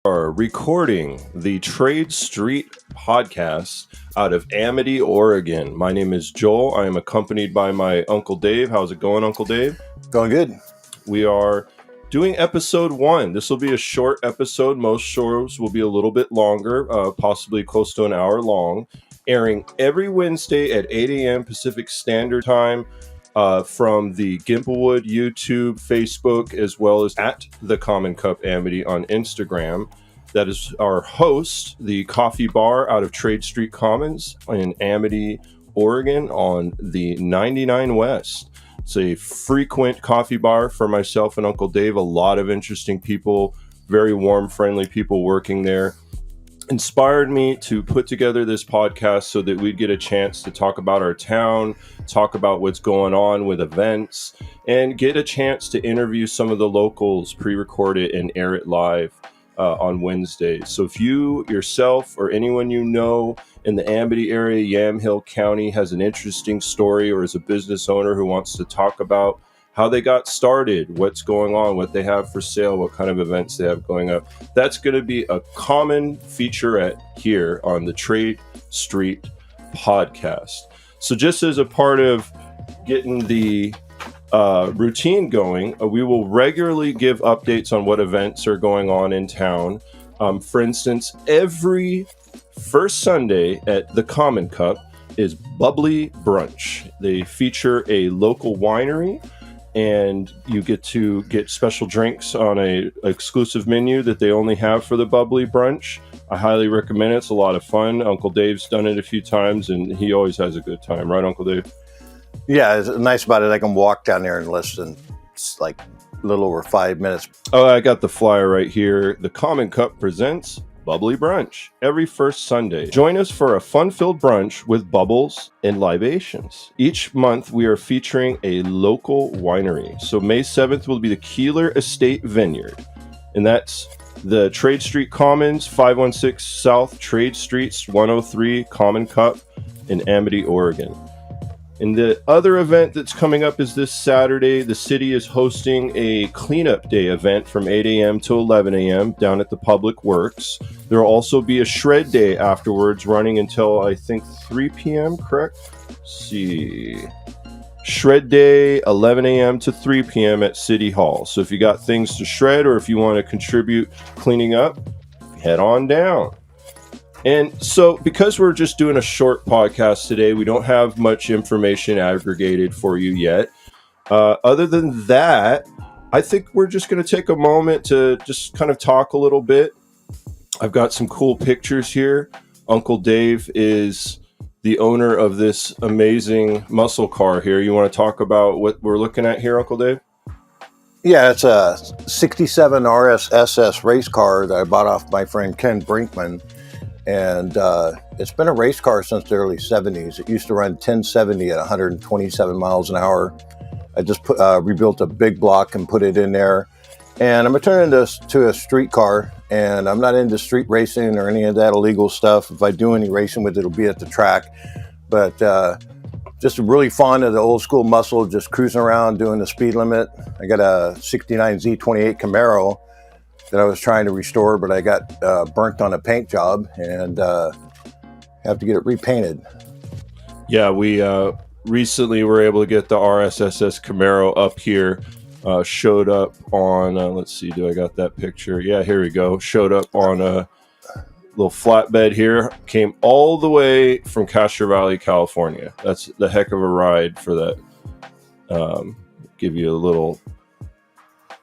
Are recording the Trade Street podcast out of Amity, Oregon. My name is Joel. I am accompanied by my Uncle Dave. How's it going, Uncle Dave? Going good. We are doing episode 1. This will be a short episode. Most shows will be a little bit longer, possibly close to an hour long, airing every Wednesday at 8 a.m. Pacific Standard Time. From the Gimpelwood YouTube, Facebook, as well as at the Common Cup Amity on Instagram. That is our host, the coffee bar out of Trade Street Commons in Amity, Oregon on the 99 West. It's a frequent coffee bar for myself and Uncle Dave. A lot of interesting people, very warm, friendly people working there. Inspired me to put together this podcast so that we'd get a chance to talk about our town, talk about what's going on with events, and get a chance to interview some of the locals, pre-record it and air it live on Wednesdays. So if you yourself or anyone you know in the Amity area, Yamhill County, has an interesting story, or is a business owner who wants to talk about how they got started, what's going on, what they have for sale, what kind of events they have going up, that's going to be a common featurette here on the Trade Street podcast. So just as a part of getting the routine going, we will regularly give updates on what events are going on in town. For instance, every first Sunday at the Common Cup is Bubbly Brunch. They feature a local winery, and you get to get special drinks on a exclusive menu that they only have for the Bubbly Brunch. I highly recommend it. It's a lot of fun. Uncle Dave's done it a few times, and he always has a good time. Right, Uncle Dave? Yeah, it's nice about it. I can walk down there in less than like a little over 5 minutes. Oh, I got the flyer right here. The Common Cup presents Bubbly Brunch every first Sunday. Join us for a fun-filled brunch with bubbles and libations. Each month, we are featuring a local winery. So May 7th will be the Keeler Estate Vineyard, and that's the Trade Street Commons, 516 South Trade Street, 103 Common Cup in Amity, Oregon. And the other event that's coming up is this Saturday. The city is hosting a cleanup day event from 8 a.m. to 11 a.m. down at the Public Works. There will also be a shred day afterwards, running until, I think, 3 p.m., correct? Let's see. Shred day, 11 a.m. to 3 p.m. at City Hall. So if you got things to shred, or if you want to contribute cleaning up, head on down. And so because we're just doing a short podcast today, we don't have much information aggregated for you yet. Other than that, I think we're just going to take a moment to just kind of talk a little bit. I've got some cool pictures here. Uncle Dave is the owner of this amazing muscle car here. You want to talk about what we're looking at here, Uncle Dave? Yeah, it's a 67 RS SS race car that I bought off my friend Ken Brinkman. And it's been a race car since the early 70s. It used to run 1070 at 127 miles an hour. I just rebuilt a big block and put it in there. And I'm going to turn this to a street car. And I'm not into street racing or any of that illegal stuff. If I do any racing with it, it'll be at the track. But just really fond of the old school muscle, just cruising around doing the speed limit. I got a 69 Z28 Camaro that I was trying to restore, but I got burnt on a paint job and have to get it repainted. Yeah, we recently were able to get the RSSS Camaro up here. Showed up on, let's see, do I got that picture? Yeah, here we go. Showed up on a little flatbed here. Came all the way from Castro Valley, California. That's the heck of a ride for that. Give you a little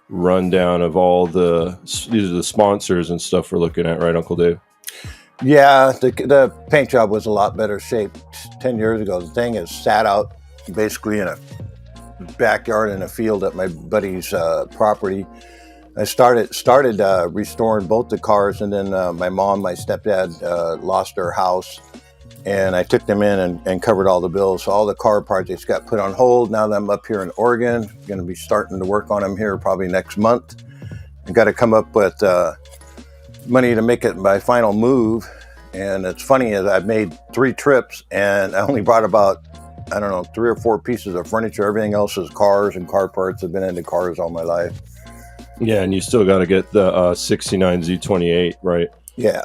rundown of all these are the sponsors and stuff we're looking at, right, Uncle Dave? Yeah, the paint job was a lot better shape 10 years ago. The thing is sat out basically in a backyard in a field at my buddy's property. I started restoring both the cars, and then my mom, my stepdad lost their house, and I took them in and covered all the bills. So all the car projects got put on hold. Now that I'm up here in Oregon, going to be starting to work on them here probably next month. I got to come up with money to make it my final move. And it's funny, is I've made 3 trips and I only brought about, 3 or 4 pieces of furniture. Everything else is cars and car parts. I've been into cars all my life. Yeah, and you still got to get the 69Z28, right? Yeah.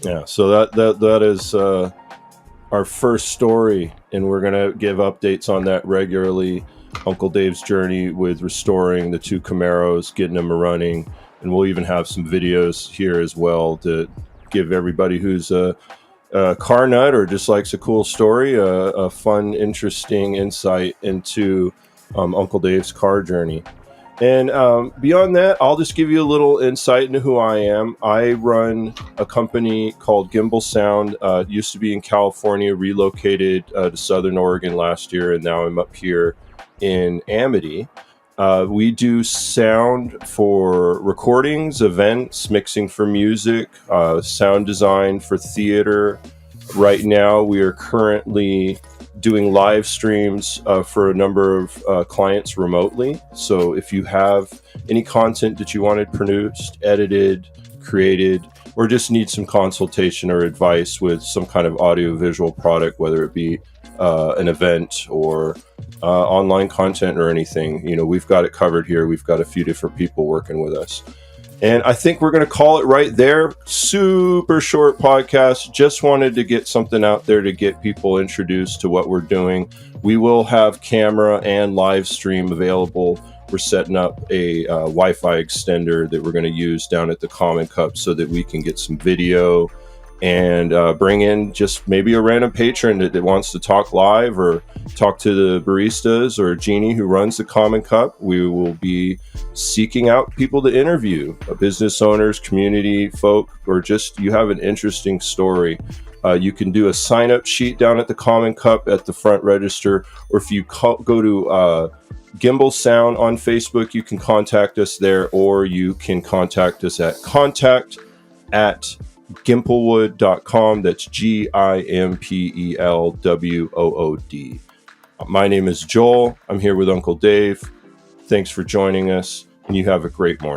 Yeah, so that is our first story, and we're gonna give updates on that regularly. Uncle Dave's journey with restoring the 2 Camaros, getting them running, and we'll even have some videos here as well to give everybody who's a car nut or just likes a cool story a fun, interesting insight into Uncle Dave's car journey. And beyond that, I'll just give you a little insight into who I am. I run a company called Gimbal Sound. It used to be in California, relocated to Southern Oregon last year, and now I'm up here in Amity. We do sound for recordings, events, mixing for music, sound design for theater. Right now, we are currently doing live streams for a number of clients remotely. So if you have any content that you wanted produced, edited, created, or just need some consultation or advice with some kind of audiovisual product, whether it be an event or online content or anything, we've got it covered here. We've got a few different people working with us. And I think we're going to call it right there. Super short podcast. Just wanted to get something out there to get people introduced to what we're doing. We will have camera and live stream available. We're setting up a Wi-Fi extender that we're going to use down at the Common Cup so that we can get some video and bring in just maybe a random patron that wants to talk live or talk to the baristas or Jeannie who runs the Common Cup. We will be seeking out people to interview, business owners, community folk, or just you have an interesting story. You can do a sign-up sheet down at the Common Cup at the front register, or if you go to Gimbal Sound on Facebook, you can contact us there, or you can contact us at contact@gimpelwood.com. That's GIMPELWOOD. My name is Joel. I'm here with Uncle Dave. Thanks for joining us, and you have a great morning.